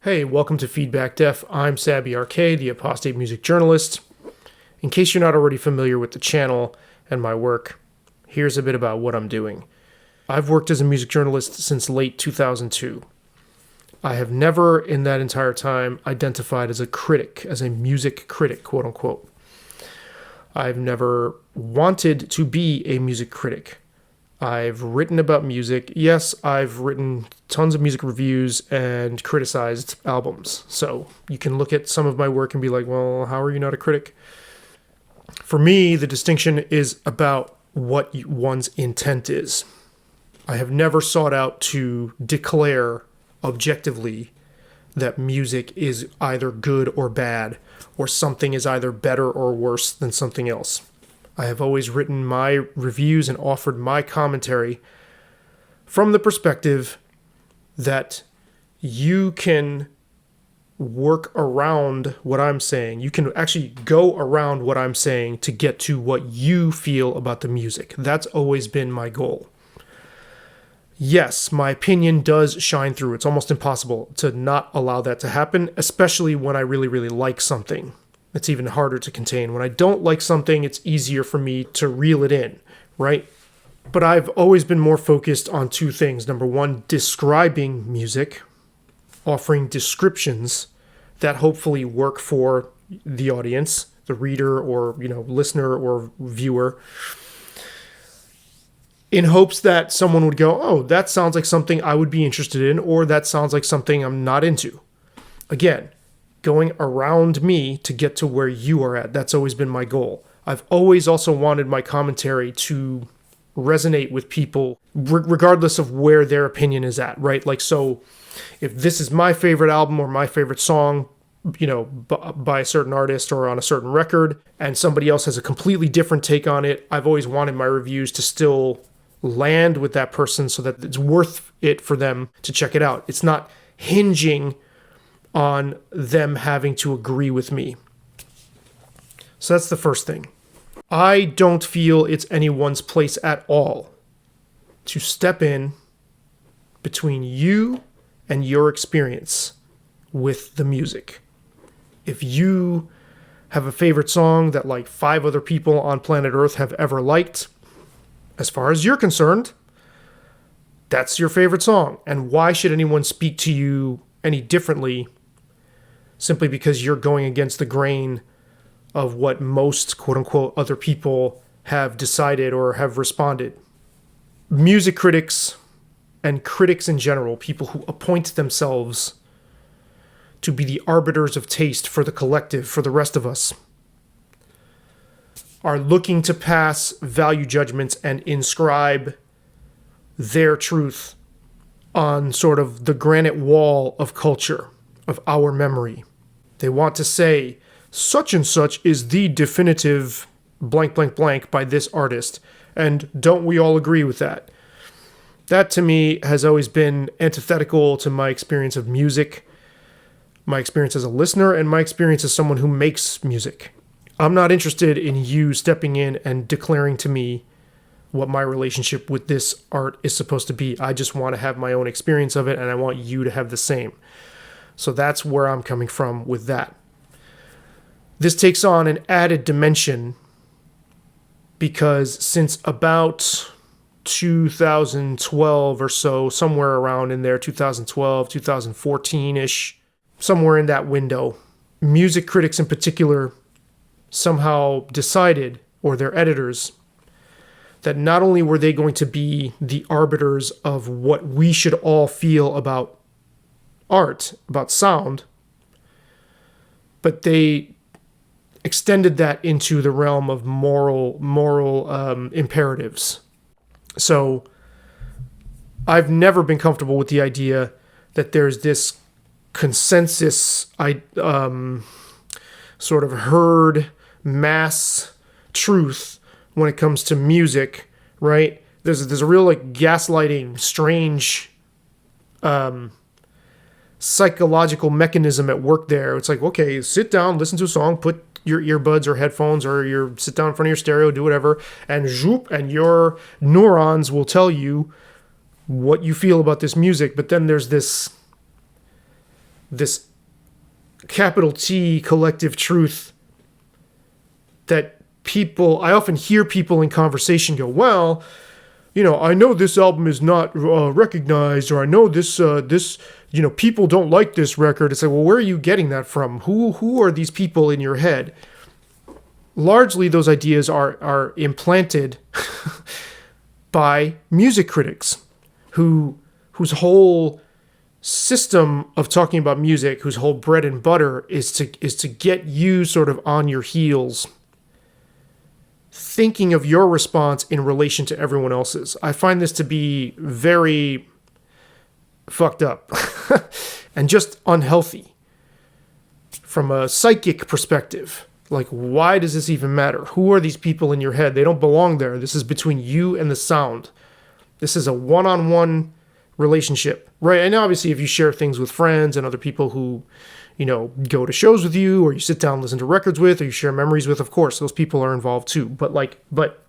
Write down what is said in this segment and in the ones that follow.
Hey, welcome to Feedback Def. I'm Sabby Arcade, the apostate music journalist. In case you're not already familiar with the channel and my work, here's a bit about what I'm doing. I've worked as a music journalist since late 2002. I have never, in that entire time, identified as a critic, as a music critic, quote unquote. I've never wanted to be a music critic. I've written about music. Yes, I've written tons of music reviews and criticized albums. So you can look at some of my work and be like, well, how are you not a critic? For me, the distinction is about what one's intent is. I have never sought out to declare objectively that music is either good or bad, or something is either better or worse than something else. I have always written my reviews and offered my commentary from the perspective that you can work around what I'm saying. You can actually go around what I'm saying to get to what you feel about the music. That's always been my goal. Yes, my opinion does shine through. It's almost impossible to not allow that to happen, especially when I really, really like something. It's even harder to contain. When I don't like something, it's easier for me to reel it in, right? But I've always been more focused on two things. Number one, describing music, offering descriptions that hopefully work for the audience, the reader or, listener or viewer, in hopes that someone would go, oh, that sounds like something I would be interested in, or that sounds like something I'm not into. Again, going around me to get to where you are at. That's always been my goal. I've always also wanted my commentary to resonate with people regardless of where their opinion is at, right? Like, so if this is my favorite album or my favorite song, by a certain artist or on a certain record, and somebody else has a completely different take on it, I've always wanted my reviews to still land with that person so that it's worth it for them to check it out. It's not hinging on them having to agree with me. So that's the first thing. I don't feel it's anyone's place at all to step in between you and your experience with the music. If you have a favorite song that like 5 other people on planet Earth have ever liked, as far as you're concerned, that's your favorite song. And why should anyone speak to you any differently simply because you're going against the grain of what most, quote-unquote, other people have decided or have responded? Music critics and critics in general, people who appoint themselves to be the arbiters of taste for the collective, for the rest of us, are looking to pass value judgments and inscribe their truth on sort of the granite wall of culture, of our memory. They want to say, such and such is the definitive blank, blank, blank by this artist. And don't we all agree with that? That to me has always been antithetical to my experience of music, my experience as a listener, and my experience as someone who makes music. I'm not interested in you stepping in and declaring to me what my relationship with this art is supposed to be. I just want to have my own experience of it, and I want you to have the same. So that's where I'm coming from with that. This takes on an added dimension because since about 2012 or so, somewhere around in there, 2012, 2014-ish, somewhere in that window, music critics in particular somehow decided, or their editors, that not only were they going to be the arbiters of what we should all feel about art, about sound, but they extended that into the realm of moral imperatives. So I've never been comfortable with the idea that there's this consensus, sort of herd mass truth when it comes to music, right? There's a real like gaslighting, strange psychological mechanism at work there. It's like, okay, sit down, listen to a song, put your earbuds or headphones or sit down in front of your stereo, do whatever, and zoop, and your neurons will tell you what you feel about this music. But then there's this this capital T collective truth that I often hear people in conversation go, well, I know this album is not recognized, or I know this people don't like this record. It's like, well, where are you getting that from? Who are these people in your head? Largely, those ideas are implanted by music critics whose whole system of talking about music, whose whole bread and butter is to get you sort of on your heels, thinking of your response in relation to everyone else's. I find this to be very fucked up and just unhealthy from a psychic perspective. Like, why does this even matter? Who are these people in your head? They don't belong there. This is between you and the sound. This is a one-on-one relationship, right? And obviously, if you share things with friends and other people who, go to shows with you, or you sit down and listen to records with, or you share memories with, of course, those people are involved too. But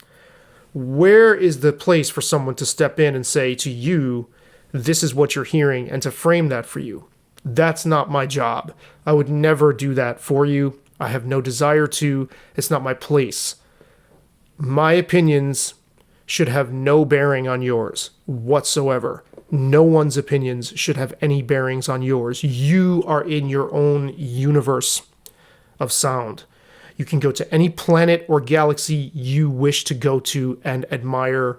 where is the place for someone to step in and say to you, this is what you're hearing, and to frame that for you? That's not my job. I would never do that for you. I have no desire to. It's not my place. My opinions should have no bearing on yours whatsoever. No one's opinions should have any bearings on yours. You are in your own universe of sound. You can go to any planet or galaxy you wish to go to and admire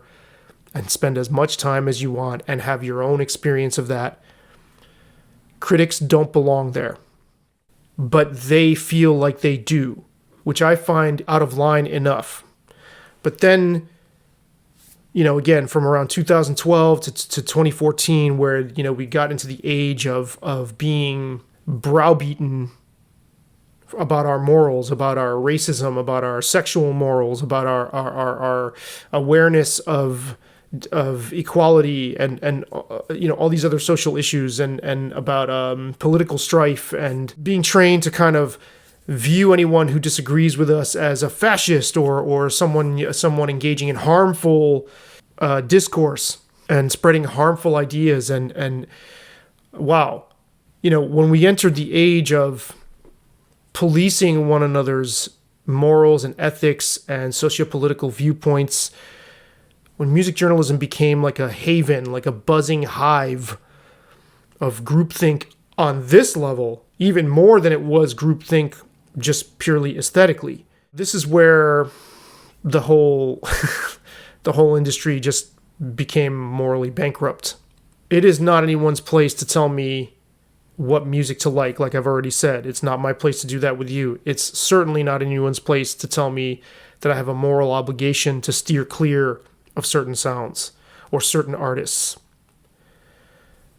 and spend as much time as you want and have your own experience of that. Critics don't belong there, but they feel like they do, which I find out of line enough. But then, again, from around 2012 to 2014, where, we got into the age of being browbeaten about our morals, about our racism, about our sexual morals, about our awareness of equality and all these other social issues and about political strife, and being trained to kind of view anyone who disagrees with us as a fascist or someone engaging in harmful discourse and spreading harmful ideas. And wow, when we entered the age of policing one another's morals and ethics and sociopolitical viewpoints, when music journalism became like a haven, like a buzzing hive of groupthink on this level, even more than it was groupthink just purely aesthetically. This is where the whole industry just became morally bankrupt. It is not anyone's place to tell me what music to like I've already said. It's not my place to do that with you. It's certainly not anyone's place to tell me that I have a moral obligation to steer clear of certain sounds or certain artists.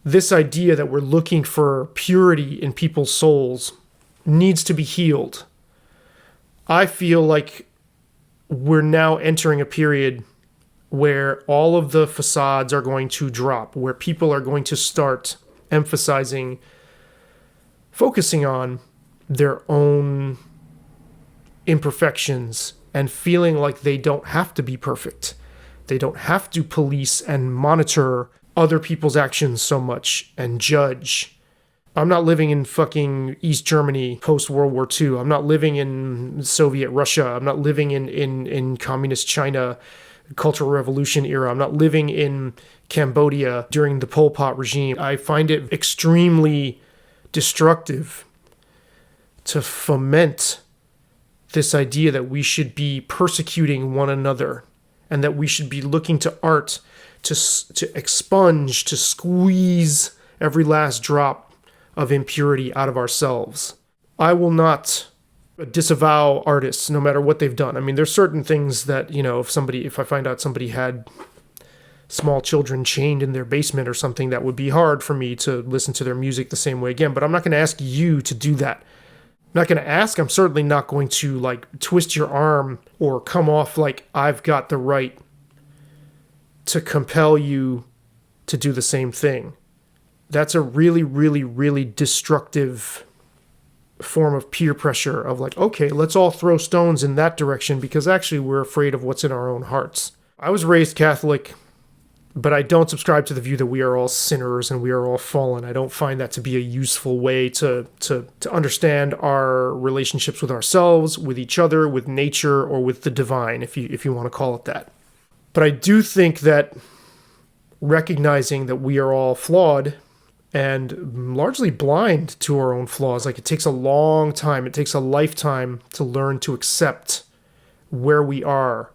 This idea that we're looking for purity in people's souls needs to be healed. I feel like we're now entering a period where all of the facades are going to drop, where people are going to start focusing on their own imperfections and feeling like they don't have to be perfect. They don't have to police and monitor other people's actions so much and judge. I'm not living in fucking East Germany post-World War II. I'm not living in Soviet Russia. I'm not living in communist China, Cultural Revolution era. I'm not living in Cambodia during the Pol Pot regime. I find it extremely destructive to foment this idea that we should be persecuting one another and that we should be looking to art to expunge, to squeeze every last drop of impurity out of ourselves. I will not disavow artists no matter what they've done. I mean, there's certain things that, if I find out somebody had small children chained in their basement or something, that would be hard for me to listen to their music the same way again. But I'm not going to ask you to do that. I'm not going to ask. I'm certainly not going to twist your arm or come off like I've got the right to compel you to do the same thing. That's a really, really, really destructive form of peer pressure of okay, let's all throw stones in that direction because actually we're afraid of what's in our own hearts. I was raised Catholic. But I don't subscribe to the view that we are all sinners and we are all fallen. I don't find that to be a useful way to understand our relationships with ourselves, with each other, with nature, or with the divine, if you want to call it that. But I do think that recognizing that we are all flawed and largely blind to our own flaws, like it takes a long time, it takes a lifetime to learn to accept where we are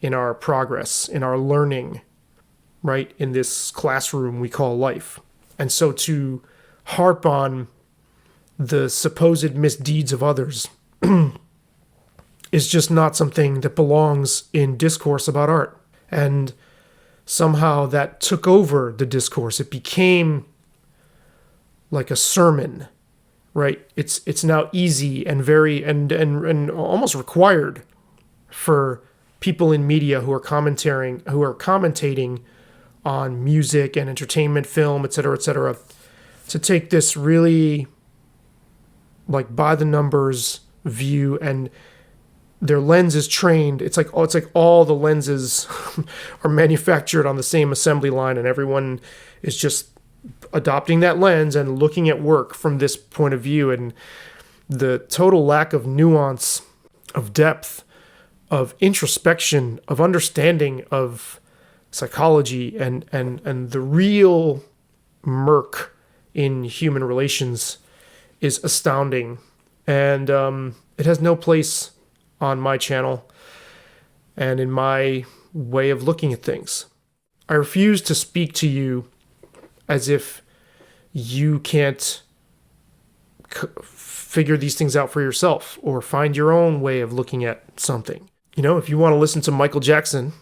in our progress, in our learning, right, in this classroom we call life. And so to harp on the supposed misdeeds of others is just not something that belongs in discourse about art. And somehow that took over the discourse. It became like a sermon, right? It's now easy and very and almost required for people in media who are commentating on music and entertainment, film, et cetera, to take this really like by the numbers view, and their lens is trained. It's like all the lenses are manufactured on the same assembly line, and everyone is just adopting that lens and looking at work from this point of view. And the total lack of nuance, of depth, of introspection, of understanding of psychology and the real murk in human relations is astounding. And it has no place on my channel and in my way of looking at things. I refuse to speak to you as if you can't figure these things out for yourself or find your own way of looking at something. You know, if you want to listen to Michael Jackson,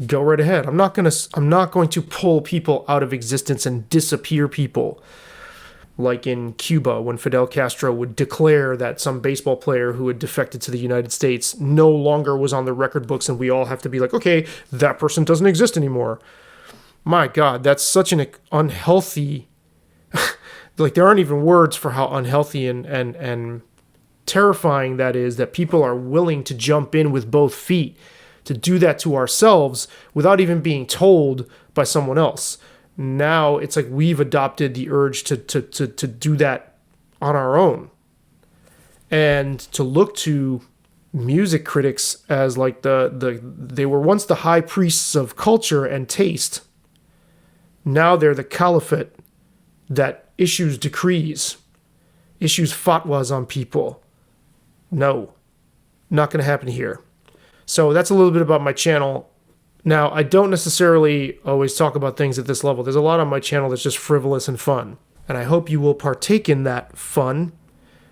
go right ahead. I'm not going to pull people out of existence and disappear people like in Cuba when Fidel Castro would declare that some baseball player who had defected to the United States no longer was on the record books, and we all have to be like, okay, that person doesn't exist anymore. My God, that's such an unhealthy, like there aren't even words for how unhealthy and terrifying that is, that people are willing to jump in with both feet to do that to ourselves without even being told by someone else. Now it's like we've adopted the urge to do that on our own, and to look to music critics as like they were once the high priests of culture and taste. Now they're the caliphate that issues decrees, issues fatwas on people. No, not going to happen here. So that's a little bit about my channel. Now, I don't necessarily always talk about things at this level. There's a lot on my channel that's just frivolous and fun. And I hope you will partake in that fun.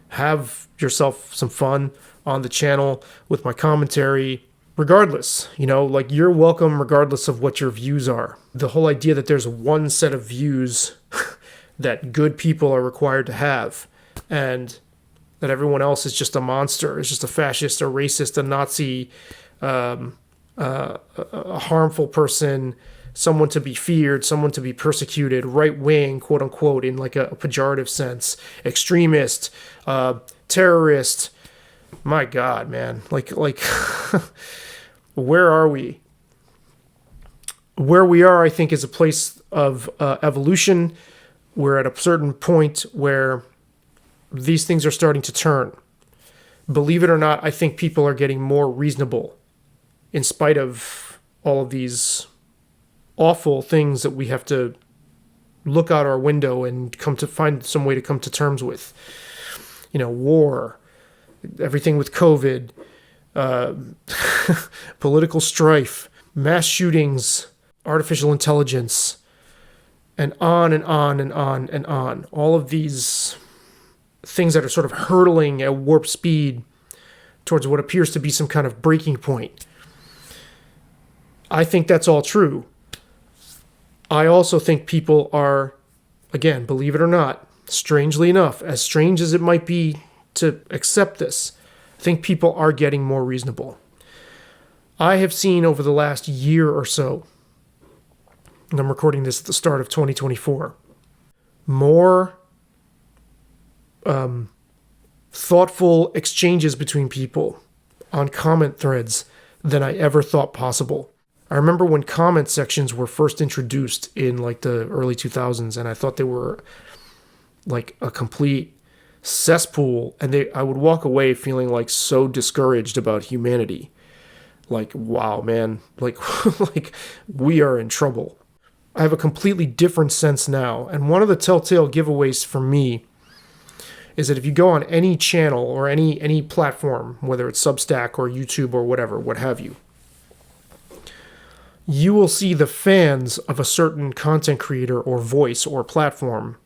Have yourself some fun on the channel with my commentary. Regardless, like you're welcome regardless of what your views are. The whole idea that there's one set of views that good people are required to have, and that everyone else is just a monster, is just a fascist, a racist, a Nazi, a harmful person, someone to be feared, someone to be persecuted, right wing, quote unquote, in like a pejorative sense, extremist, terrorist. My God, man, like where are we? Where we are, I think, is a place of evolution. We're at a certain point where these things are starting to turn. Believe it or not, I think people are getting more reasonable in spite of all of these awful things that we have to look out our window and come to find some way to come to terms with. War, everything with COVID, political strife, mass shootings, artificial intelligence, and on and on and on and on. All of these things that are sort of hurtling at warp speed towards what appears to be some kind of breaking point. I think that's all true. I also think people are, again, believe it or not, strangely enough, as strange as it might be to accept this, I think people are getting more reasonable. I have seen over the last year or so, and I'm recording this at the start of 2024, more thoughtful exchanges between people on comment threads than I ever thought possible. I remember when comment sections were first introduced in like the early 2000s, and I thought they were like a complete cesspool, and I would walk away feeling like so discouraged about humanity. Like, wow, man, like like we are in trouble. I have a completely different sense now, and one of the telltale giveaways for me is that if you go on any channel or any platform, whether it's Substack or YouTube or whatever, what have you, you will see the fans of a certain content creator or voice or platform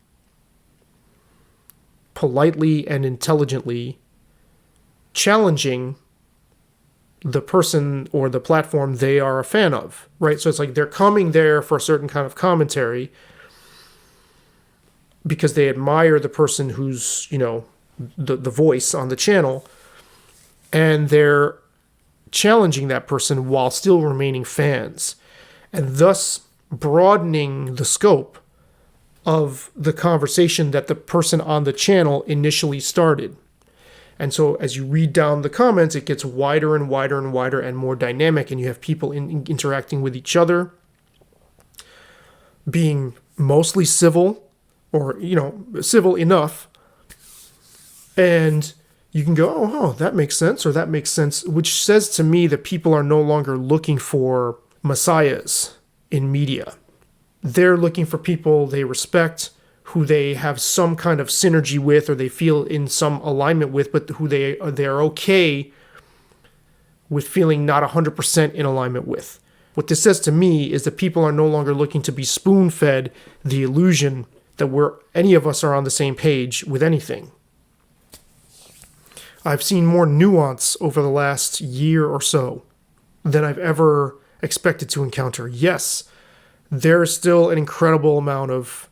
politely and intelligently challenging the person or the platform they are a fan of, right? So it's like they're coming there for a certain kind of commentary because they admire the person who's, the voice on the channel, and they're challenging that person while still remaining fans, and thus broadening the scope of the conversation that the person on the channel initially started. And so as you read down the comments, it gets wider and wider and wider and more dynamic, and you have people interacting with each other, being mostly civil or, civil enough. And you can go, oh, that makes sense, or that makes sense, which says to me that people are no longer looking for messiahs in media. They're looking for people they respect, who they have some kind of synergy with, or they feel in some alignment with, but who they're okay with feeling not 100% in alignment with. What this says to me is that people are no longer looking to be spoon-fed the illusion that any of us are on the same page with anything. I've seen more nuance over the last year or so than I've ever expected to encounter. Yes, there is still an incredible amount of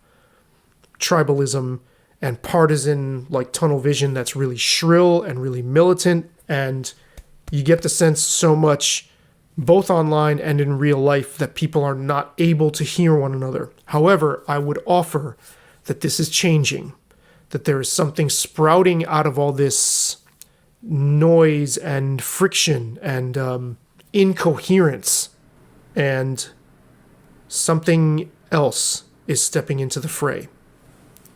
tribalism and partisan, like, tunnel vision that's really shrill and really militant, and you get the sense so much, both online and in real life, that people are not able to hear one another. However, I would offer that this is changing, that there is something sprouting out of all this noise and friction and incoherence, and something else is stepping into the fray.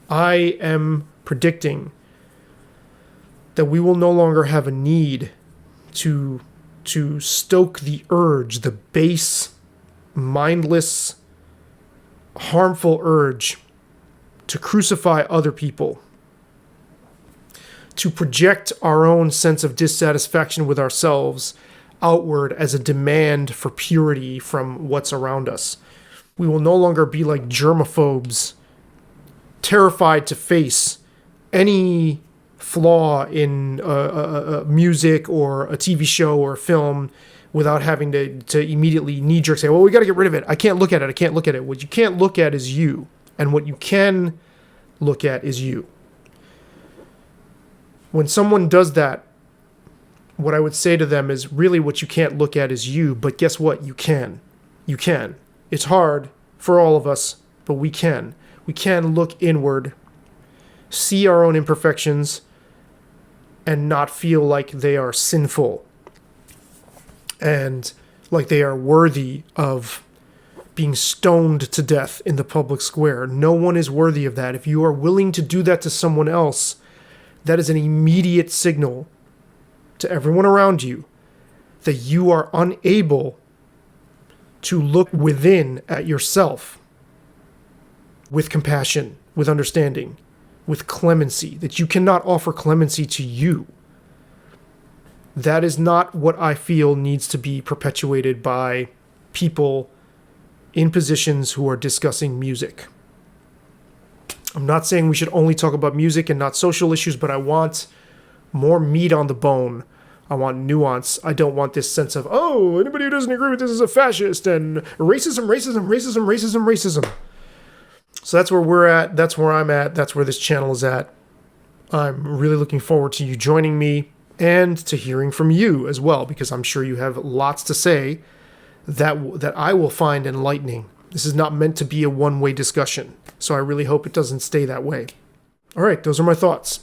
I am predicting that we will no longer have a need to stoke the urge, the base, mindless, harmful urge to crucify other people, to project our own sense of dissatisfaction with ourselves outward as a demand for purity from what's around us. We will no longer be like germaphobes, terrified to face any flaw in music or a TV show or a film without having to immediately knee-jerk say, well, we got to get rid of it. I can't look at it. What you can't look at is you. And what you can look at is you. When someone does that, what I would say to them is, really what you can't look at is you, but guess what? You can. You can. It's hard for all of us, but we can. We can look inward, see our own imperfections, and not feel like they are sinful and like they are worthy of being stoned to death in the public square. No one is worthy of that. If you are willing to do that to someone else, that is an immediate signal to everyone around you that you are unable to look within at yourself with compassion, with understanding, with clemency, that you cannot offer clemency to you. That is not what I feel needs to be perpetuated by people in positions who are discussing music. I'm not saying we should only talk about music and not social issues, but I want more meat on the bone. I want nuance. I don't want this sense of, oh, anybody who doesn't agree with this is a fascist, and racism. So that's where we're at. That's where I'm at. That's where this channel is at. I'm really looking forward to you joining me and to hearing from you as well, because I'm sure you have lots to say that I will find enlightening. This is not meant to be a one-way discussion, so I really hope it doesn't stay that way. All right, those are my thoughts.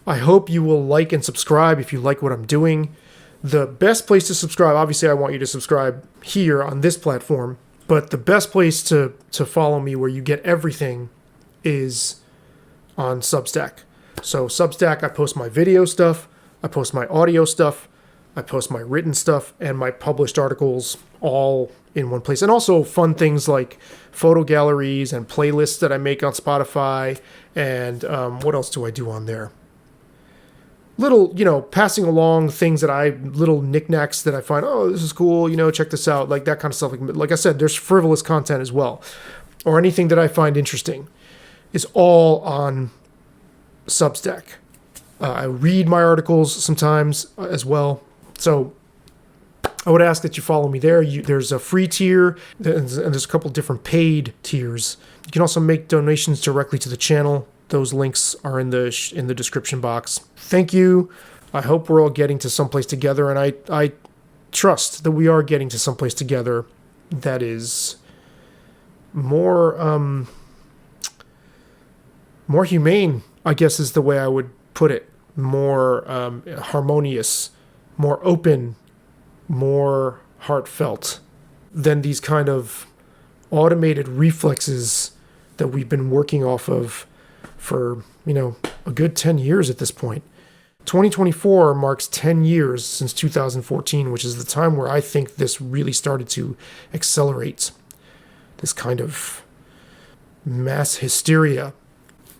I hope you will like and subscribe if you like what I'm doing. The best place to subscribe, obviously I want you to subscribe here on this platform, but the best place to follow me where you get everything is on Substack. So Substack, I post my video stuff, I post my audio stuff, I post my written stuff, and my published articles all in one place. And also fun things like photo galleries and playlists that I make on Spotify. And what else do I do on there? Little, passing along things little knickknacks that I find, oh, this is cool, check this out, like that kind of stuff. Like I said, there's frivolous content as well, or anything that I find interesting is all on Substack. I read my articles sometimes as well. So I would ask that you follow me there. There's a free tier, and there's a couple different paid tiers. You can also make donations directly to the channel. Those links are in the description box. Thank you. I hope we're all getting to someplace together, and I trust that we are getting to someplace together that is more humane, I guess is the way I would put it. More harmonious, more open, more heartfelt than these kind of automated reflexes that we've been working off of for, a good 10 years at this point. 2024 marks 10 years since 2014, which is the time where I think this really started to accelerate. This kind of mass hysteria,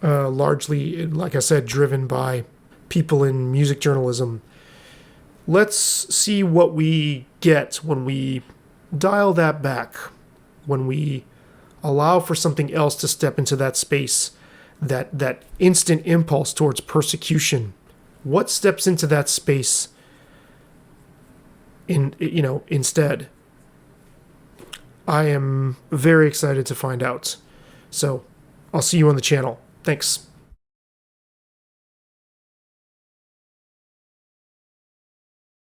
largely, like I said, driven by people in music journalism. Let's see what we get when we dial that back, when we allow for something else to step into that space, that instant impulse towards persecution. What steps into that space instead? I am very excited to find out. So I'll see you on the channel. Thanks.